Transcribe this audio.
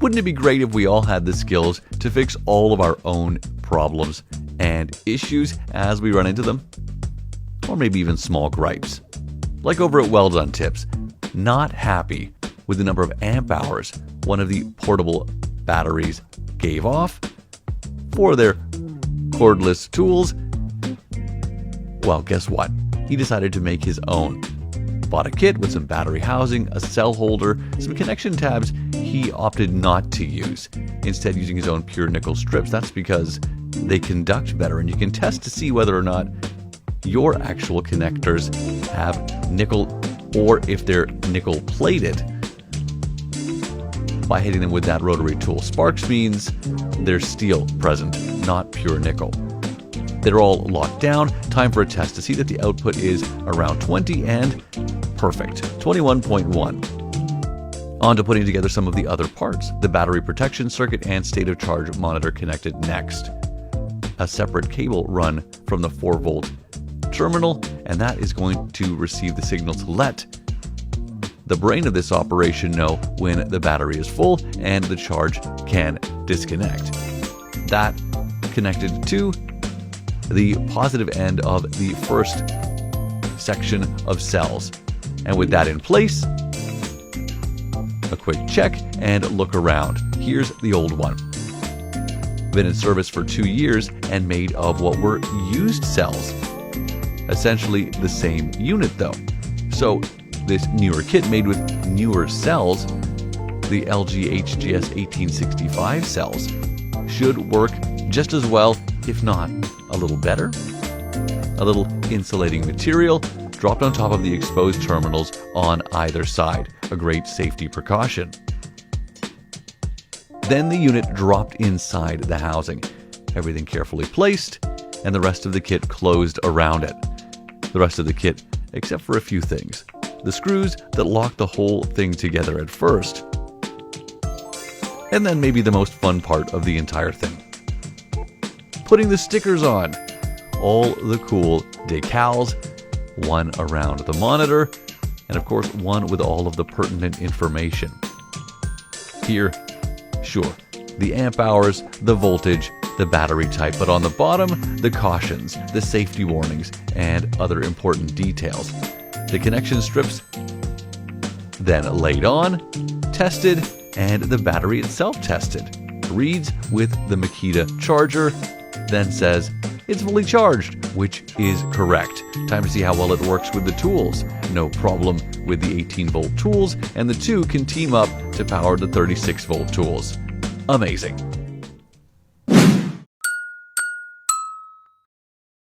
Wouldn't it be great if we all had the skills to fix all of our own problems and issues as we run into them? Or maybe even small gripes. Like over at Well Done Tips, not happy with the number of amp hours one of the portable batteries gave off for their cordless tools. Well, guess what? He decided to make his own. Bought a kit with some battery housing, a cell holder, some connection tabs he opted not to use, instead using his own pure nickel strips. That's because they conduct better, and you can test to see whether or not your actual connectors have nickel or if they're nickel plated by hitting them with that rotary tool. Sparks means there's steel present, not pure nickel. They're all locked down. Time for a test to see that the output is around 20 and perfect, 21.1. On to putting together some of the other parts. The battery protection circuit and state of charge monitor connected next. A separate cable run from the 4-volt terminal, and that is going to receive the signal to let the brain of this operation know when the battery is full and the charge can disconnect. That connected to the positive end of the first section of cells. And with that in place, a quick check and look around. Here's the old one. Been in service for 2 years and made of what were used cells. Essentially the same unit though. So this newer kit made with newer cells, the LG HGS 1865 cells, should work just as well, if not a little better. A little insulating material dropped on top of the exposed terminals on either side, a great safety precaution. Then the unit dropped inside the housing, everything carefully placed, and the rest of the kit closed around it. The rest of the kit, except for a few things. The screws that lock the whole thing together at first. And then maybe the most fun part of the entire thing. Putting the stickers on. All the cool decals, one around the monitor, and of course one with all of the pertinent information. Here, sure, the amp hours, the voltage, the battery type, but on the bottom, the cautions, the safety warnings, and other important details. The connection strips then laid on, tested, and the battery itself tested. Reads with the Makita charger, then says it's fully charged, which is correct. Time to see how well it works with the tools. No problem with the 18-volt tools, and the two can team up to power the 36-volt tools. Amazing.